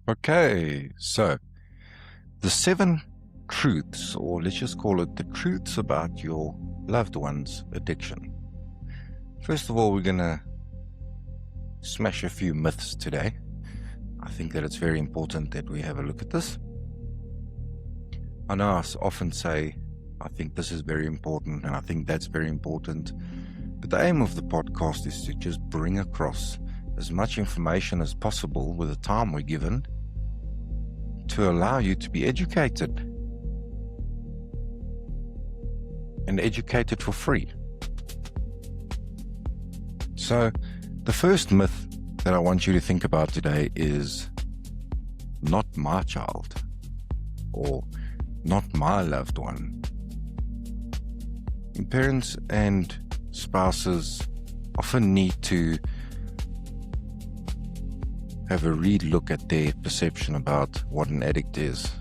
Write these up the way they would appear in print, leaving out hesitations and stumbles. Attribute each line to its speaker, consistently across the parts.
Speaker 1: Okay, so the seven truths, or let's just call it the truths about your loved one's addiction. First of all, we're going to smash a few myths today. I think that it's very important that we have a look at this. I know I often say, I think this is very important, and I think that's very important. But the aim of the podcast is to just bring across as much information as possible with the time we're given to allow you to be educated, and educated for free. So the first myth that I want you to think about today is not my child or not my loved one. And parents and spouses often need to have a re-look at their perception about what an addict is.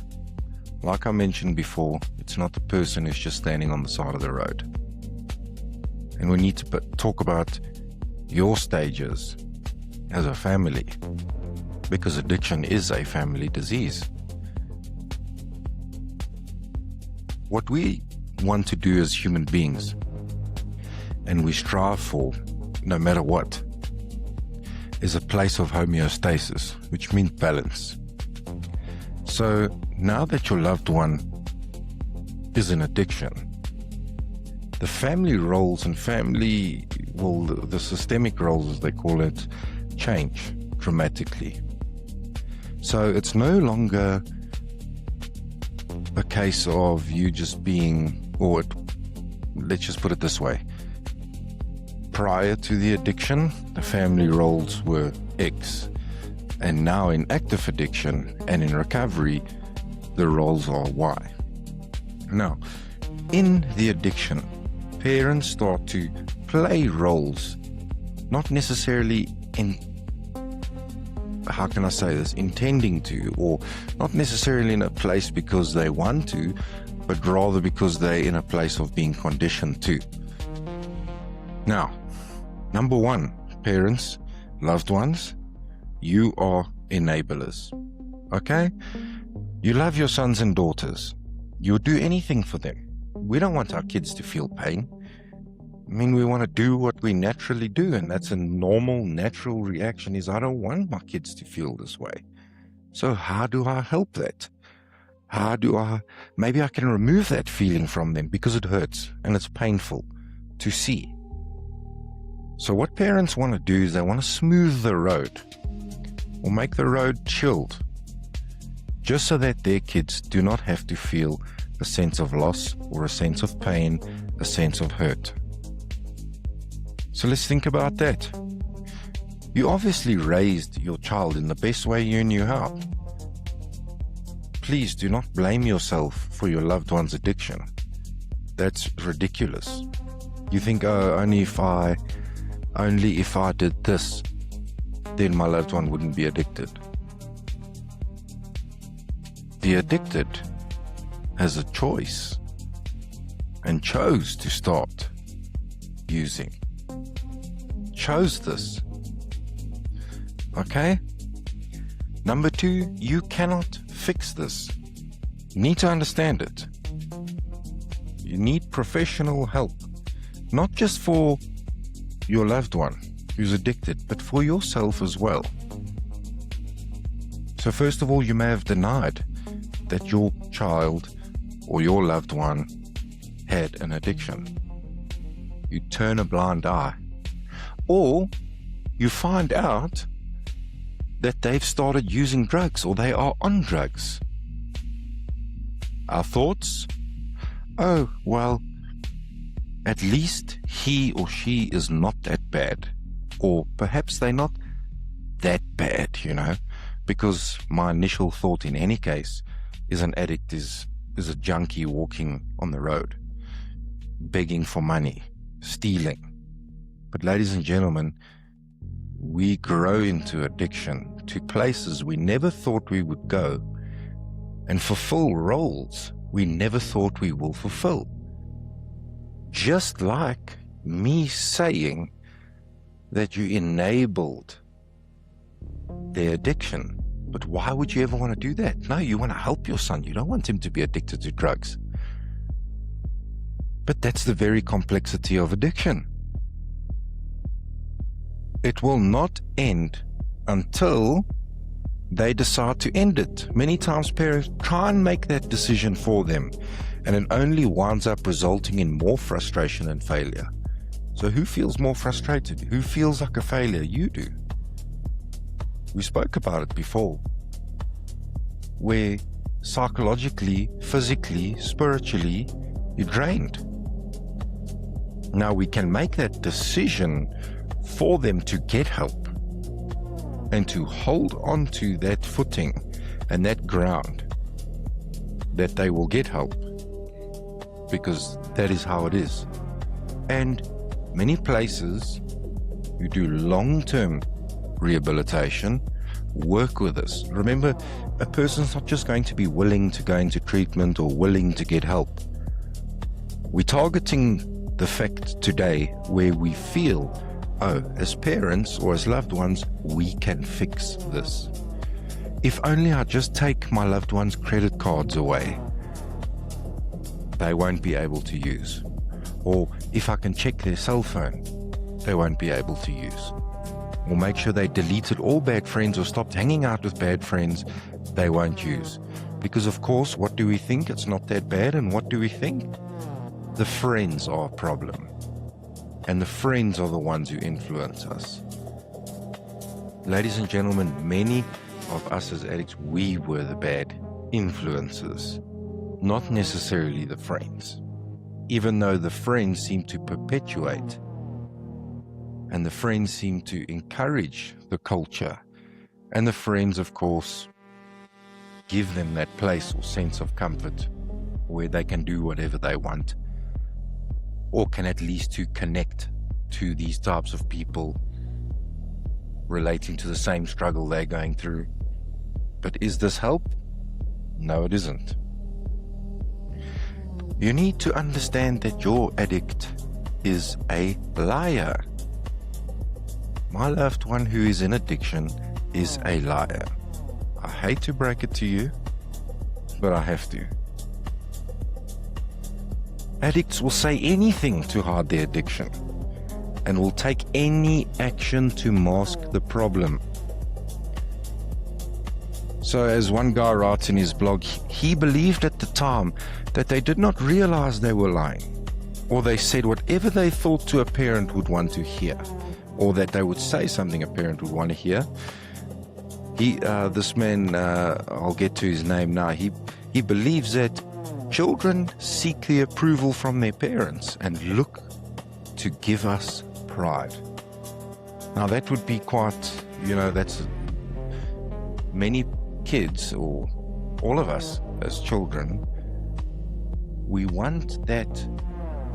Speaker 1: Like I mentioned before, it's not the person who's just standing on the side of the road. And we need to talk about your stages as a family, because addiction is a family disease. What we want to do as human beings, and we strive for, no matter what, is a place of homeostasis, which means balance. So now that your loved one is in addiction, the family roles and the systemic roles, as they call it, change dramatically. So it's no longer a case of you just being, let's just put it this way. Prior to the addiction, the family roles were X. And now in active addiction and in recovery, the roles are Y. Now, in the addiction, parents start to play roles, not necessarily intending to, or not necessarily in a place because they want to, but rather because they're in a place of being conditioned to. Now, number one, parents, loved ones, you are enablers. Okay? You love your sons and daughters. You'll do anything for them. We don't want our kids to feel pain. I mean, we want to do what we naturally do, and that's a normal, natural reaction is, I don't want my kids to feel this way. So how do I help that? Maybe I can remove that feeling from them because it hurts and it's painful to see. So what parents want to do is they want to smooth the road or make the road chilled, just so that their kids do not have to feel a sense of loss or a sense of pain, a sense of hurt. So let's think about that. You obviously raised your child in the best way you knew how. Please do not blame yourself for your loved one's addiction. That's ridiculous. You think, oh, only if I did this, then my loved one wouldn't be addicted. The addicted has a choice and chose to start using. Chose this. Okay? Number two, you cannot fix this. You need to understand it. You need professional help, not just for your loved one who's addicted, but for yourself as well. So first of all, you may have denied that your child or your loved one had an addiction. You turn a blind eye. Or you find out that they've started using drugs or they are on drugs. Our thoughts? Oh, well, at least he or she is not that bad. Or perhaps they're not that bad, because my initial thought in any case is an addict is a junkie walking on the road, begging for money, stealing. But ladies and gentlemen, we grow into addiction to places we never thought we would go and fulfill roles we never thought we will fulfill. Just like me saying that you enabled their addiction. But why would you ever want to do that? No, you want to help your son. You don't want him to be addicted to drugs. But that's the very complexity of addiction. It will not end until they decide to end it. Many times parents try and make that decision for them, and it only winds up resulting in more frustration and failure. So who feels more frustrated? Who feels like a failure? You do. We spoke about it before, where psychologically, physically, spiritually, you're drained. Now we can make that decision for them to get help and to hold on to that footing and that ground that they will get help, because that is how it is. And many places who do long-term rehabilitation work with us. Remember, a person's not just going to be willing to go into treatment or willing to get help. We're targeting the fact today where we feel, oh, as parents or as loved ones, we can fix this. If only I just take my loved ones' credit cards away, they won't be able to use. Or if I can check their cell phone, they won't be able to use. Or make sure they deleted all bad friends or stopped hanging out with bad friends, they won't use. Because of course, what do we think? It's not that bad. And what do we think? The friends are a problem. And the friends are the ones who influence us. Ladies and gentlemen, many of us as addicts, we were the bad influences, not necessarily the friends. Even though the friends seem to perpetuate and the friends seem to encourage the culture, and the friends, of course, give them that place or sense of comfort where they can do whatever they want, or can at least to connect to these types of people relating to the same struggle they're going through. But is this help? No, it isn't. You need to understand that your addict is a liar. My loved one who is in addiction is a liar. I hate to break it to you, but I have to. Addicts will say anything to hide their addiction and will take any action to mask the problem. So as one guy writes in his blog, he believed at the time that they did not realize they were lying, or they said whatever they thought to a parent would want to hear, or that they would say something a parent would want to hear. This man, I'll get to his name now, he believes that children seek the approval from their parents and look to give us pride. Now that would be quite, that's many kids, or all of us as children, we want that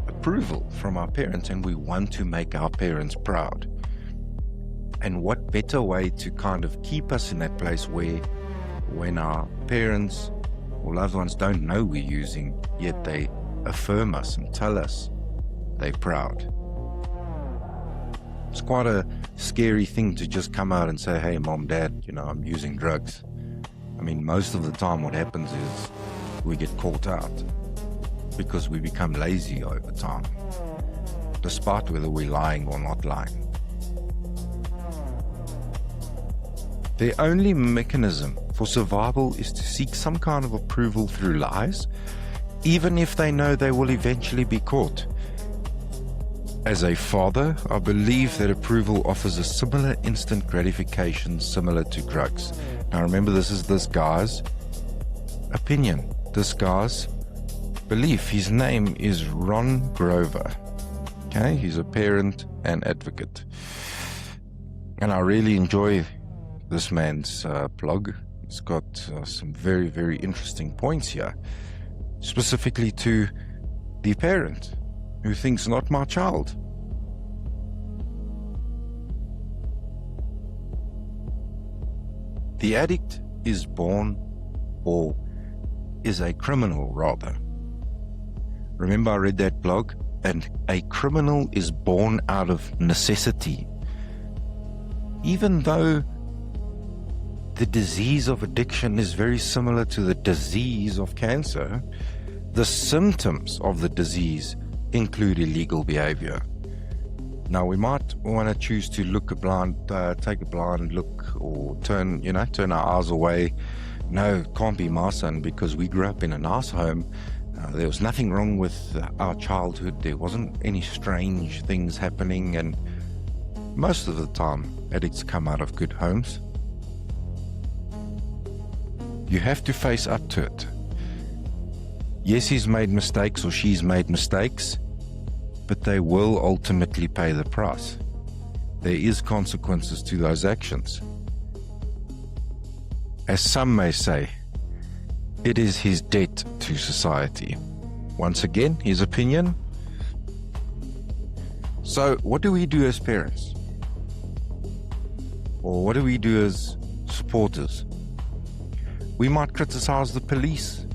Speaker 1: approval from our parents and we want to make our parents proud. And what better way to kind of keep us in that place where when our parents or loved ones don't know we're using, yet they affirm us and tell us they're proud. It's quite a scary thing to just come out and say, hey, mom, dad, I'm using drugs. I mean, most of the time what happens is we get caught out because we become lazy over time, despite whether we're lying or not lying. Their only mechanism for survival is to seek some kind of approval through lies, even if they know they will eventually be caught. As a father, I believe that approval offers a similar instant gratification similar to drugs. Now remember, this is this guy's opinion, this guy's belief. His name is Ron Grover. Okay, he's a parent and advocate. And I really enjoy this man's blog. He's got some very, very interesting points here, specifically to the parent who thinks, not my child. The addict is born, or is a criminal rather. Remember I read that blog, and a criminal is born out of necessity. Even though the disease of addiction is very similar to the disease of cancer. The symptoms of the disease include illegal behavior. Now, we might want to choose to take a blind look, or turn our eyes away. No, it can't be my son, because we grew up in a nice home. There was nothing wrong with our childhood. There wasn't any strange things happening, and most of the time, addicts come out of good homes. You have to face up to it. Yes, he's made mistakes, or she's made mistakes, but they will ultimately pay the price. There is consequences to those actions. As some may say, it is his debt to society. Once again, his opinion. So what do we do as parents? Or what do we do as supporters? We might criticize the police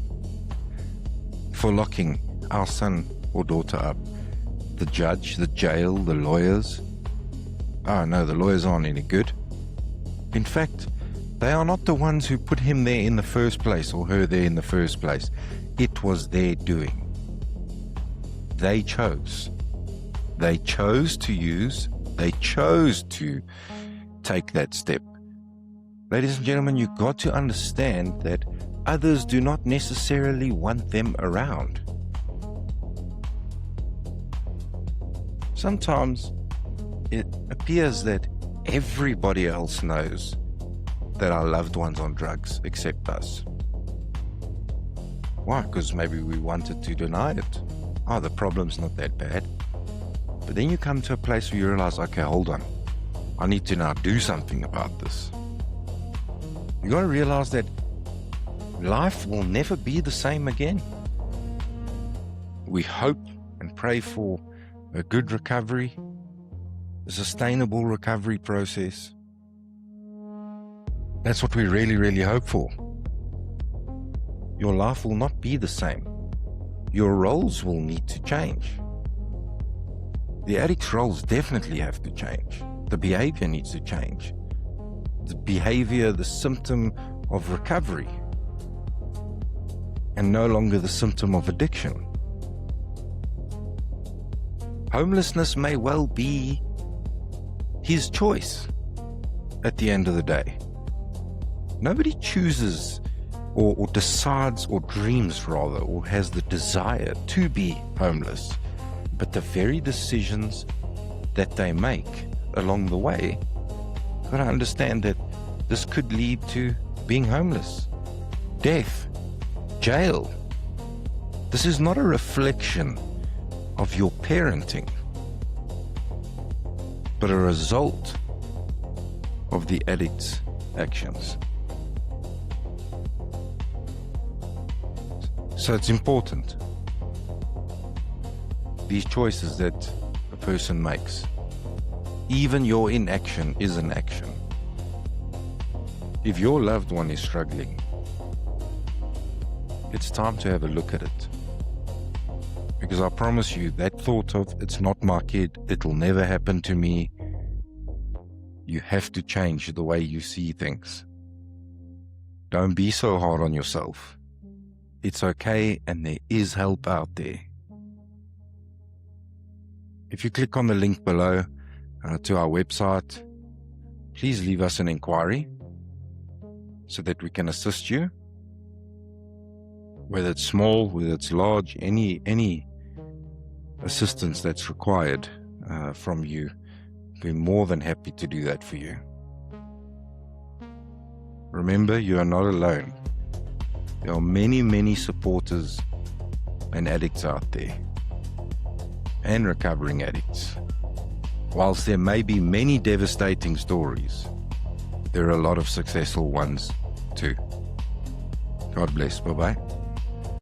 Speaker 1: for locking our son or daughter up. The judge, the jail, the lawyers. Oh no, the lawyers aren't any good. In fact, they are not the ones who put him there in the first place, or her there in the first place. It was their doing. They chose. They chose to take that step. Ladies and gentlemen, you've got to understand that others do not necessarily want them around. Sometimes it appears that everybody else knows that our loved ones on drugs except us. Why? Because maybe we wanted to deny it. Oh, the problem's not that bad. But then you come to a place where you realize, okay, hold on. I need to now do something about this. You got to realize that life will never be the same again. We hope and pray for a good recovery, a sustainable recovery process. That's what we really, really hope for. Your life will not be the same. Your roles will need to change. The addict's roles definitely have to change. The behavior needs to change. The behavior, the symptom of recovery, and no longer the symptom of addiction. Homelessness may well be his choice at the end of the day. Nobody chooses or decides or dreams rather, or has the desire to be homeless. But the very decisions that they make along the way, you've got to understand that this could lead to being homeless, death, jail. This is not a reflection of your parenting, but a result of the addict's actions. So it's important, these choices that a person makes. Even your inaction is an action. If your loved one is struggling, it's time to have a look at it. Because I promise you, that thought of, it's not my kid, it'll never happen to me, you have to change the way you see things. Don't be so hard on yourself. It's okay, and there is help out there. If you click on the link below to our website, please leave us an inquiry so that we can assist you. Whether it's small, whether it's large, any assistance that's required from you, we're more than happy to do that for you. Remember, you are not alone. There are many, many supporters and addicts out there, and recovering addicts. Whilst there may be many devastating stories, there are a lot of successful ones too. God bless. Bye-bye.